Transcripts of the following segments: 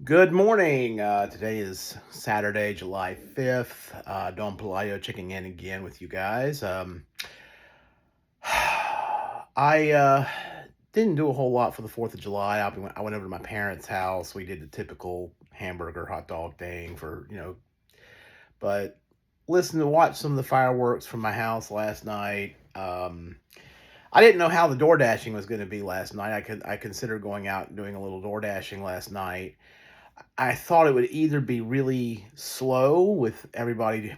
Good morning. Today is Saturday, July 5th. Don Pelayo checking in again with you guys. I didn't do a whole lot for the 4th of July. I went over to my parents' house. We did the typical hamburger hot dog thing but watch some of the fireworks from my house last night. I didn't know how the door dashing was going to be last night. I considered going out and doing a little door dashing last night. I thought it would either be really slow with everybody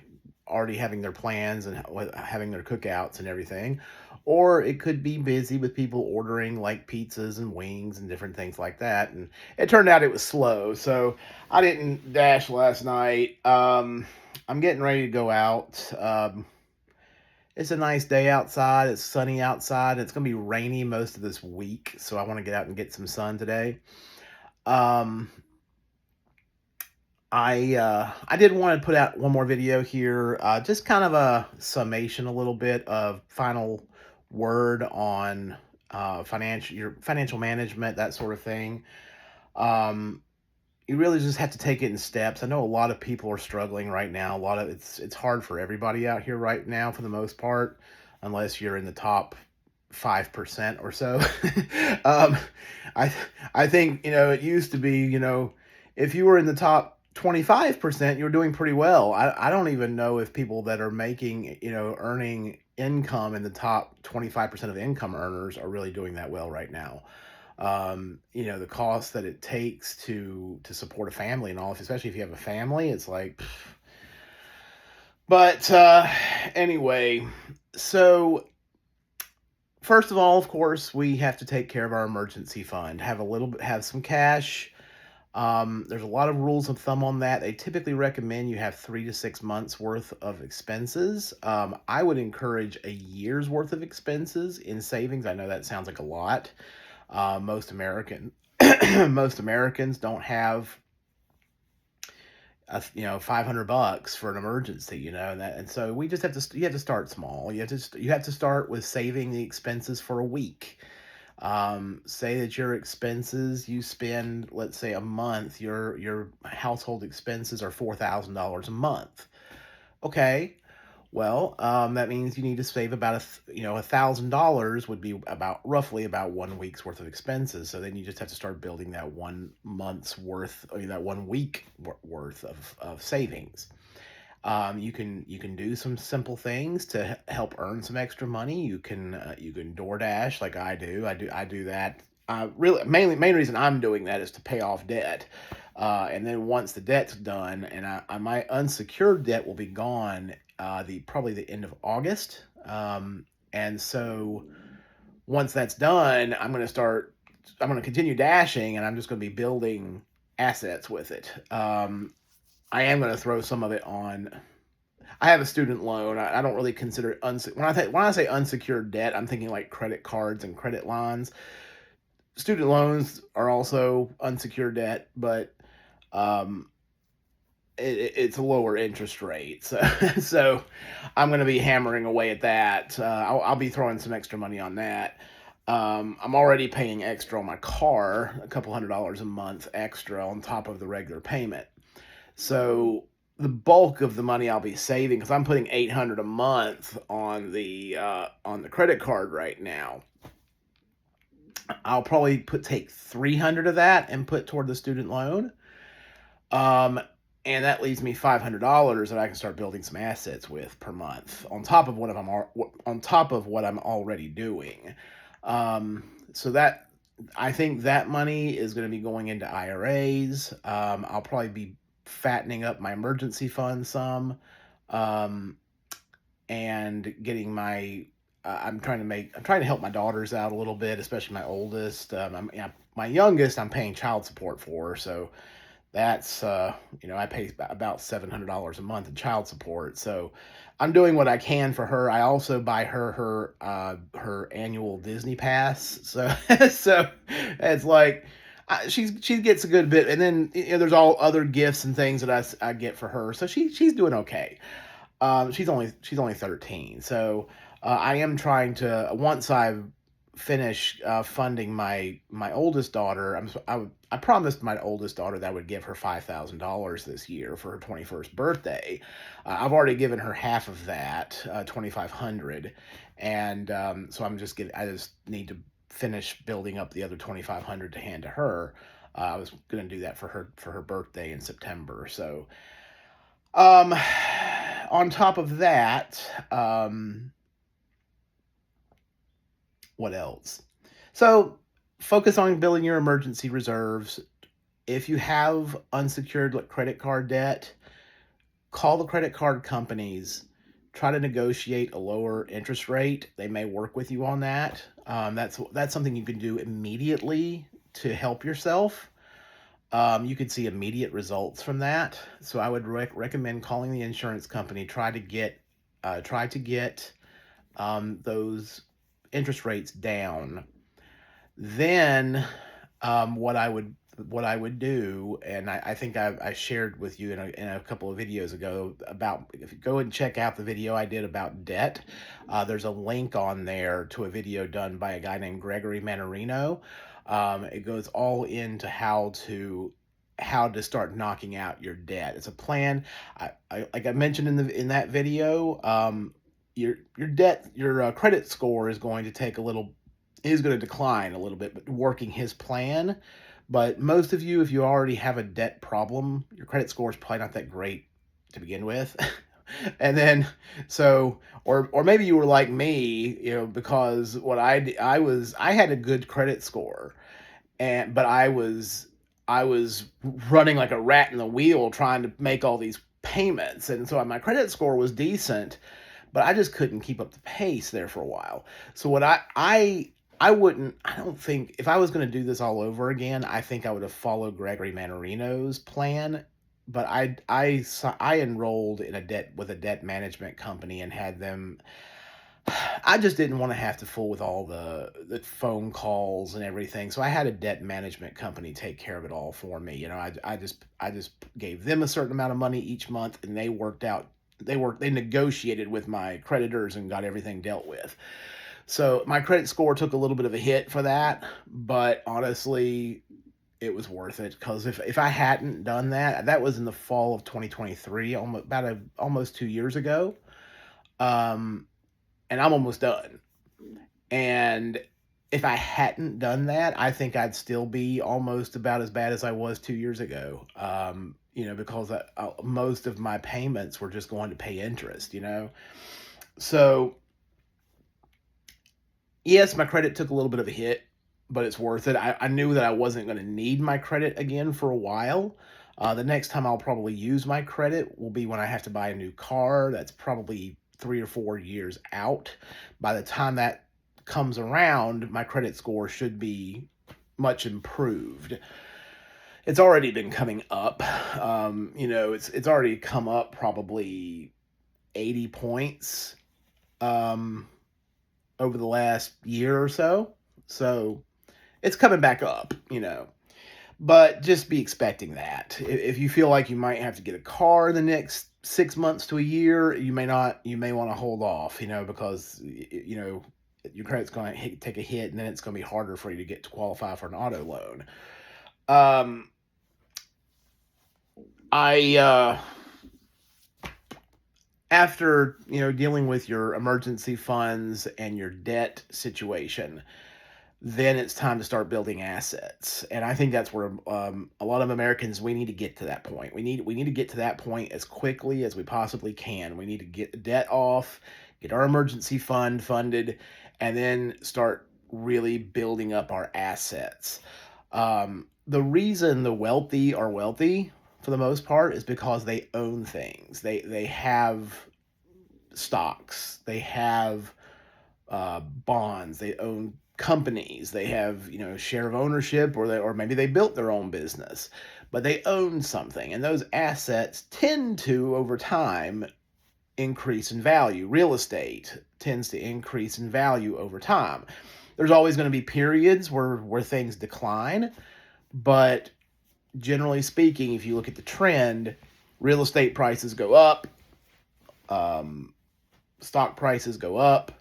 already having their plans and having their cookouts and everything, or it could be busy with people ordering like pizzas and wings and different things like that. And it turned out it was slow, so I didn't dash last night. I'm getting ready to go out. It's a nice day outside. It's sunny outside. It's going to be rainy most of this week, so I want to get out and get some sun today. Um, I did want to put out one more video here, just kind of a summation, a little bit of final word on your financial management, that sort of thing. Um, you really just have to take it in steps. I know a lot of people are struggling right now. It's hard for everybody out here right now for the most part, unless you're in the top 5% or so. um, I I think it used to be if you were in the top 25%, you were doing pretty well. I don't even know if people that are making earning income in the top 25% of income earners are really doing that well right now. The cost that it takes to support a family and all, especially if you have a family, it's like. But anyway, so first of all, of course, we have to take care of our emergency fund. Have some cash. There's a lot of rules of thumb on that. They typically recommend you have 3 to 6 months worth of expenses. I would encourage a year's worth of expenses in savings. I know that sounds like a lot. Most American most Americans don't have $500 for an emergency, and so we just have to you have to start small. You have to start with saving the expenses for a week. Say that your expenses you spend, let's say a month, your household expenses are $4,000 a month. Okay, well, that means you need to save about $1,000 would be roughly about 1 week's worth of expenses. So then you just have to start building that 1 month's worth, or that 1 week worth of savings. You can do some simple things to help earn some extra money. You can DoorDash like I do. I do that. Really, main reason I'm doing that is to pay off debt. And then once the debt's done, and my unsecured debt will be gone, probably the end of August. And so once that's done, I'm going to continue dashing, and I'm just going to be building assets with it. I am going to throw some of it on. I have a student loan. I don't really consider it when I say unsecured debt, I'm thinking like credit cards and credit lines. Student loans are also unsecured debt, but um, it's a lower interest rate. So, so I'm going to be hammering away at that. I'll be throwing some extra money on that. I'm already paying extra on my car, a couple $100s a month extra on top of the regular payment. So the bulk of the money I'll be saving, because I'm putting $800 a month on the credit card right now. I'll probably take 300 of that and put toward the student loan. Um, and that leaves me $500 that I can start building some assets with per month on top of what I'm already doing. So that I think that money is going to be going into IRAs. I'll probably be fattening up my emergency fund some, um, and getting my. I'm trying to help my daughters out a little bit, especially my oldest. My youngest, I'm paying child support for, so that's I pay about $700 a month in child support. So I'm doing what I can for her. I also buy her annual Disney pass. So so it's like she gets a good bit, and then there's all other gifts and things that I get for her. So she's doing okay. She's only 13, so I am trying to, once I've finish funding my oldest daughter. I promised my oldest daughter that I would give her $5,000 this year for her 21st birthday. I've already given her half of that, 2,500, and so I just need to finish building up the other 2,500 to hand to her. I was going to do that for her birthday in September. So, um, on top of that, what else? So focus on building your emergency reserves. If you have unsecured credit card debt, call the credit card companies. Try to negotiate a lower interest rate. They may work with you on that. That's something you can do immediately to help yourself. You could see immediate results from that. So I would recommend calling the insurance company. Try to get those interest rates down. Then, what I would do, and I think I shared with you in a couple of videos ago about, if you go and check out the video I did about debt, there's a link on there to a video done by a guy named Gregory Mannarino. It goes all into how to start knocking out your debt. It's a plan. Like I mentioned in that video, your credit score is going to decline a little bit, but working his plan. But most of you, if you already have a debt problem, your credit score is probably not that great to begin with. And then, or maybe you were like me, because I had a good credit score, but I was running like a rat in the wheel trying to make all these payments, and so my credit score was decent, but I just couldn't keep up the pace there for a while. So I don't think, if I was going to do this all over again, I think I would have followed Gregory Mannarino's plan. But I enrolled in a debt management company and had them. I just didn't want to have to fool with all the phone calls and everything. So I had a debt management company take care of it all for me. I just gave them a certain amount of money each month, and they negotiated with my creditors and got everything dealt with. So my credit score took a little bit of a hit for that, but honestly, it was worth it, because if I hadn't done that, that was in the fall of 2023, almost 2 years ago. Um, and I'm almost done. And if I hadn't done that, I think I'd still be almost about as bad as I was 2 years ago. Because most of my payments were just going to pay interest. So yes, my credit took a little bit of a hit, but it's worth it. I knew that I wasn't going to need my credit again for a while. The next time I'll probably use my credit will be when I have to buy a new car. That's probably 3 or 4 years out. By the time that comes around, my credit score should be much improved. It's already been coming up. It's already come up probably 80 points over the last year or so. So it's coming back up. But just be expecting that. If you feel like you might have to get a car in the next 6 months to a year, you may not. You may want to hold off, because your credit's going to take a hit, and then it's going to be harder for you to get to qualify for an auto loan. After dealing with your emergency funds and your debt situation, then it's time to start building assets. And I think that's where a lot of Americans, we need to get to that point. We need to get to that point as quickly as we possibly can. We need to get the debt off, get our emergency fund funded, and then start really building up our assets. The reason the wealthy are wealthy, for the most part, is because they own things. They have stocks. They have bonds. They own companies. They have share of ownership, or maybe they built their own business, but they own something, and those assets tend to, over time, increase in value. Real estate tends to increase in value over time. There's always going to be periods where things decline, but generally speaking, if you look at the trend, real estate prices go up, stock prices go up,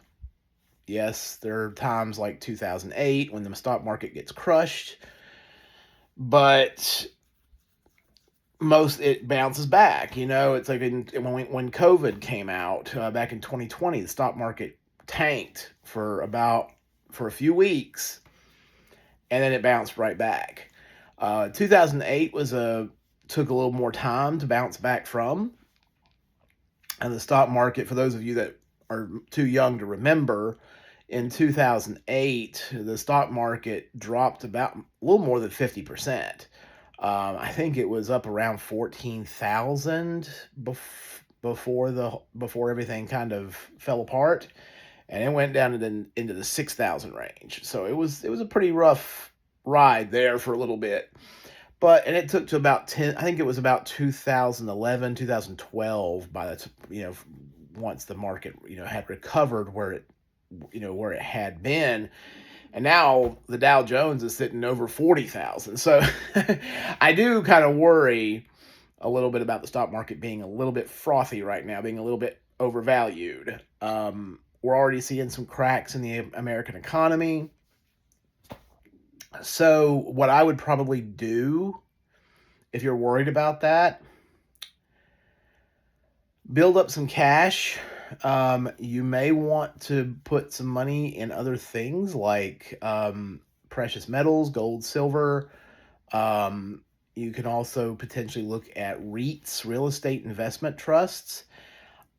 Yes, there are times like 2008 when the stock market gets crushed, but most it bounces back. It's like when COVID came out back in 2020, the stock market tanked for a few weeks, and then it bounced right back. 2008 was a took a little more time to bounce back from, and the stock market, for those of you that are too young to remember, in 2008 the stock market dropped about a little more than 50%. I think it was up around 14,000 before everything kind of fell apart, and it went down into the 6,000 range. So it was a pretty rough ride there for a little bit. And it took to about 10, I think it was about 2011, 2012 by once the market, had recovered where it had been. And now the Dow Jones is sitting over 40,000. So I do kind of worry a little bit about the stock market being a little bit frothy right now, being a little bit overvalued. We're already seeing some cracks in the American economy. So what I would probably do, if you're worried about that, build up some cash. You may want to put some money in other things like precious metals, gold, silver. You can also potentially look at REITs, real estate investment trusts.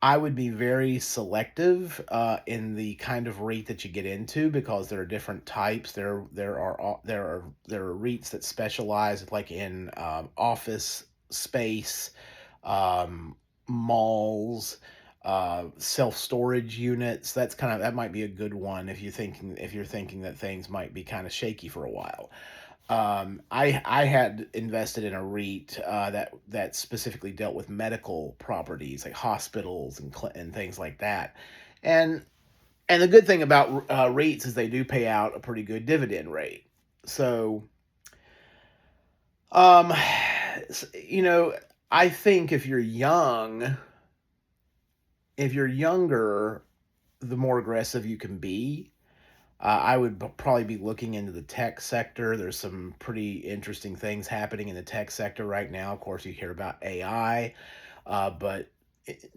I would be very selective in the kind of REIT that you get into, because there are different types. There are REITs that specialize like in office space, um, malls, self storage units. That might be a good one if you're thinking that things might be kind of shaky for a while. I had invested in a REIT that specifically dealt with medical properties like hospitals and things like that, and the good thing about REITs is they do pay out a pretty good dividend rate. So, um, you know, I think if you're younger, the more aggressive you can be. I would probably be looking into the tech sector. There's some pretty interesting things happening in the tech sector right now. Of course, you hear about AI, but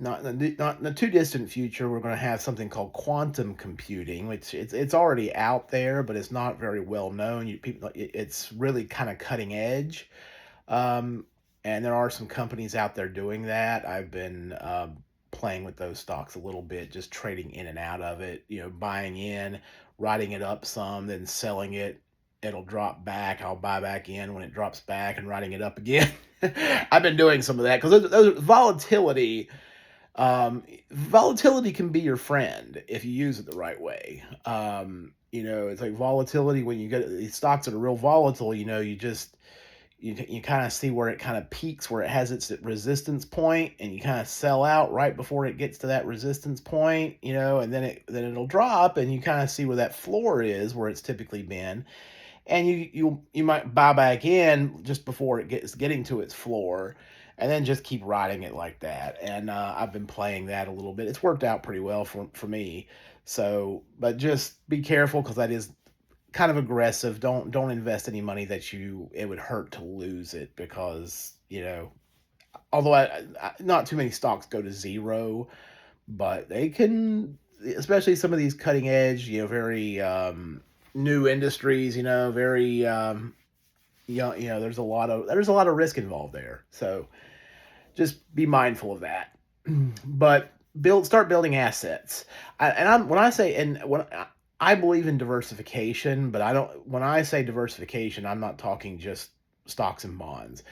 not in the too distant future, we're going to have something called quantum computing, which it's already out there, but it's not very well known. It's really kind of cutting edge. Um, and there are some companies out there doing that. I've been playing with those stocks a little bit, just trading in and out of it, buying in, riding it up some, then selling it. It'll drop back. I'll buy back in when it drops back and riding it up again. I've been doing some of that because those volatility can be your friend if you use it the right way. It's like volatility when you get these stocks that are real volatile. You kind of see where it kind of peaks, where it has its resistance point, and you kind of sell out right before it gets to that resistance point, and then it'll drop, and you kind of see where that floor is, where it's typically been, and you might buy back in just before it gets getting to its floor, and then just keep riding it like that. And I've been playing that a little bit. It's worked out pretty well for me. So, but just be careful because that is kind of aggressive. Don't invest any money that it would hurt to lose it, because although not too many stocks go to zero, but they can, especially some of these cutting edge, very new industries, very there's a lot of risk involved there. So just be mindful of that. But start building assets. When I say, and when I believe in diversification, but I don't. When I say diversification, I'm not talking just stocks and bonds.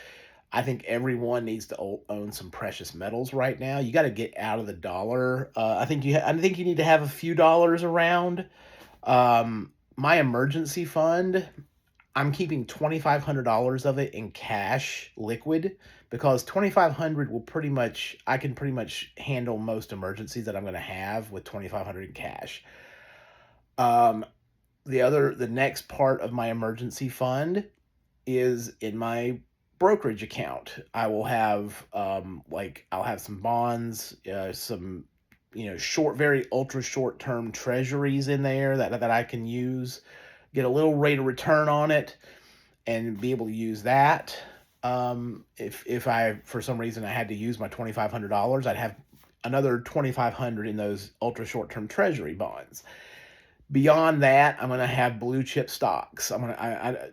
I think everyone needs to own some precious metals right now. You got to get out of the dollar. I think you need to have a few dollars around. My emergency fund, I'm keeping $2,500 of it in cash, liquid, because 2,500 I can pretty much handle most emergencies that I'm going to have with 2,500 in cash. Um, the next part of my emergency fund is in my brokerage account. I will have I'll have some bonds, some very ultra short term treasuries in there that I can use, get a little rate of return on it, and be able to use that. If I for some reason I had to use my $2,500, I'd have another 2,500 in those ultra short term treasury bonds. Beyond that, I'm going to have blue chip stocks.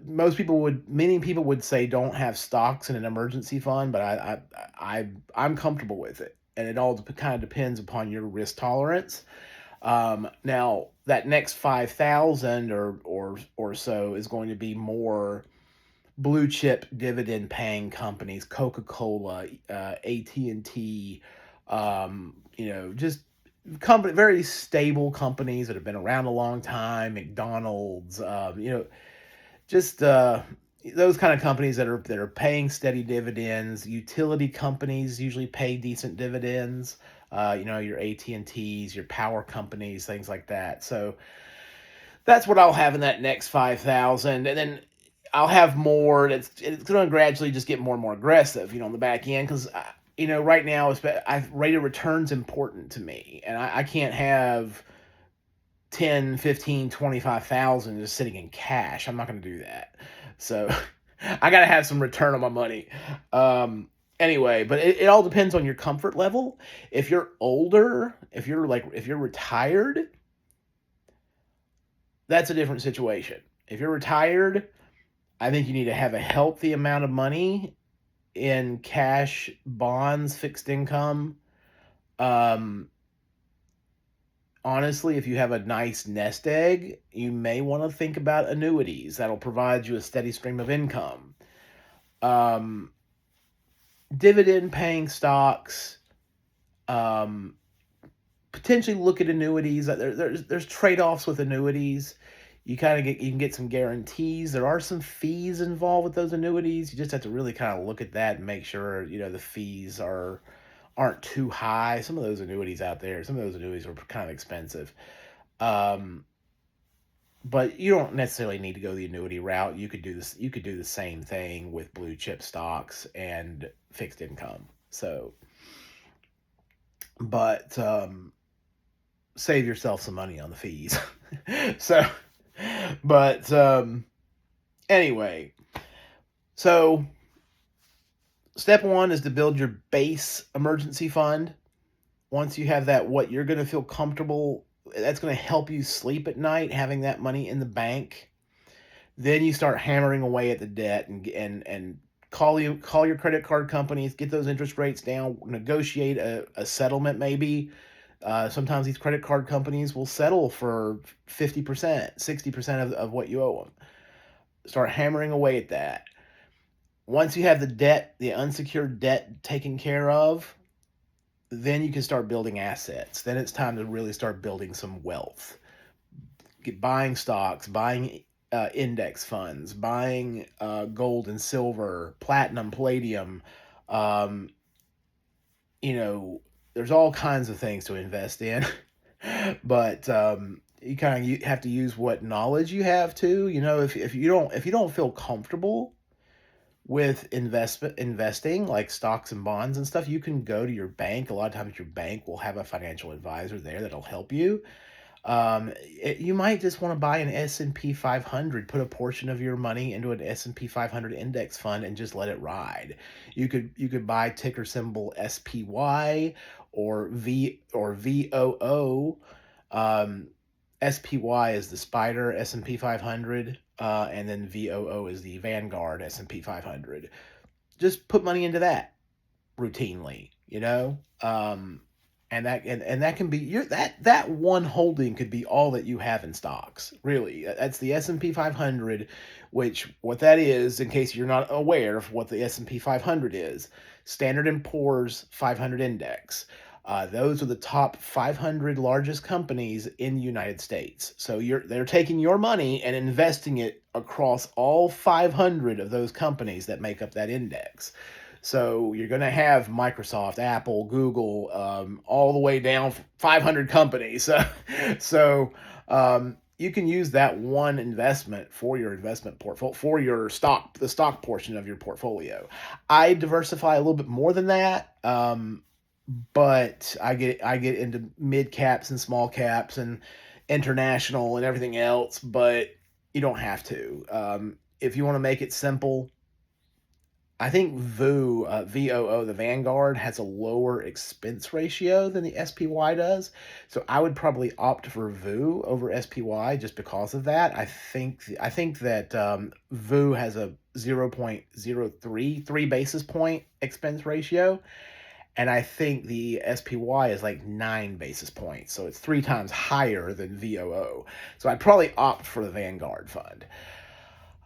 Many people would say don't have stocks in an emergency fund, but I'm comfortable with it, and it all kind of depends upon your risk tolerance. Now that next 5,000 or so is going to be more blue chip dividend paying companies, Coca-Cola, AT&T, just very stable companies that have been around a long time, McDonald's, just those kind of companies that are paying steady dividends. Utility companies usually pay decent dividends. Your AT&Ts, your power companies, things like that. So that's what I'll have in that next 5,000, and then I'll have more. It's going to gradually just get more and more aggressive, on the back end, because right now, rate of return's important to me, and I can't have 10, 15, 25,000 just sitting in cash. I'm not going to do that. So I got to have some return on my money. Anyway, but it all depends on your comfort level. If you're older, if you're retired, that's a different situation. If you're retired, I think you need to have a healthy amount of money in cash, bonds, fixed income. Honestly, if you have a nice nest egg, you may want to think about annuities. That'll provide you a steady stream of income. Dividend paying stocks, potentially look at annuities. There's trade-offs with annuities. You can get some guarantees. There are some fees involved with those annuities. You just have to really kind of look at that and make sure the fees aren't too high. Some of those annuities out there, some of those annuities are kind of expensive. But you don't necessarily need to go the annuity route. You could do this. You could do the same thing with blue chip stocks and fixed income. So, but save yourself some money on the fees. So, but anyway, so step one is to build your base emergency fund. Once you have that, what you're going to feel comfortable, that's going to help you sleep at night, having that money in the bank. Then you start hammering away at the debt and call your credit card companies, get those interest rates down, negotiate a settlement maybe. Sometimes these credit card companies will settle for 50%, 60% of what you owe them. Start hammering away at that. Once you have the unsecured debt taken care of, then you can start building assets. Then it's time to really start building some wealth. Buying stocks, buying index funds, buying gold and silver, platinum, palladium. There's all kinds of things to invest in, but you have to use what knowledge you have too. If you don't feel comfortable with investing like stocks and bonds and stuff, you can go to your bank. A lot of times your bank will have a financial advisor there that'll help you. You might just want to buy an S&P 500, put a portion of your money into an S&P 500 index fund and just let it ride. You could buy ticker symbol SPY or VOO. SPY is the Spider S&P 500, and then VOO is the Vanguard S&P 500. Just put money into that routinely, and that can be that one holding could be all that you have in stocks. Really, that's the S&P 500, which what that is, in case you're not aware of what the S&P 500 is, Standard & Poor's 500 index. Those are the top 500 largest companies in the United States. So they're taking your money and investing it across all 500 of those companies that make up that index. So you're going to have Microsoft, Apple, Google, all the way down 500 companies. So you can use that one investment for your investment portfolio, for the stock portion of your portfolio. I diversify a little bit more than that. but I get into mid caps and small caps and international and everything else, but you don't have to. If you want to make it simple, I think VOO, the Vanguard, has a lower expense ratio than the SPY does. So I would probably opt for VOO over SPY just because of that. I think that VOO has a 0.033 basis point expense ratio, and I think the SPY is like 9 basis points. So it's three times higher than VOO. So I'd probably opt for the Vanguard fund.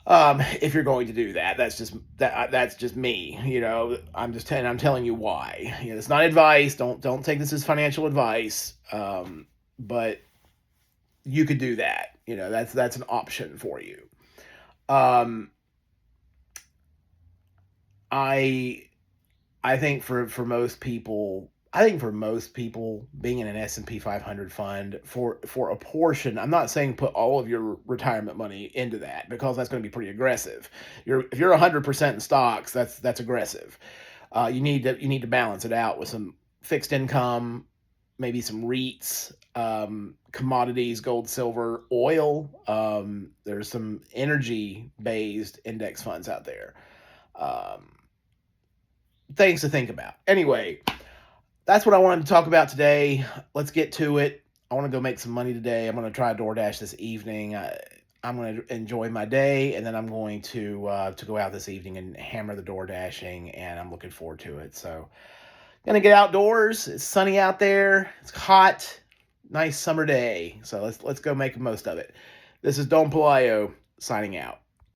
If you're going to do that, that's just me. I'm telling you why. It's not advice. Don't take this as financial advice. But you could do that. That's an option for you. Um, I I think for most people, being in an S&P 500 fund for a portion, I'm not saying put all of your retirement money into that because that's going to be pretty aggressive. If you're 100% in stocks, that's aggressive. You need to balance it out with some fixed income, maybe some REITs, commodities, gold, silver, oil. There's some energy based index funds out there. Um, Things to think about. Anyway, that's what I wanted to talk about today. Let's get to it. I want to go make some money today. I'm going to try DoorDash this evening. I'm going to enjoy my day, and then I'm going to go out this evening and hammer the door dashing, and I'm looking forward to it. So, gonna get outdoors. It's sunny out there. It's hot, nice summer day. So let's go make the most of it. This is Don Pelayo signing out.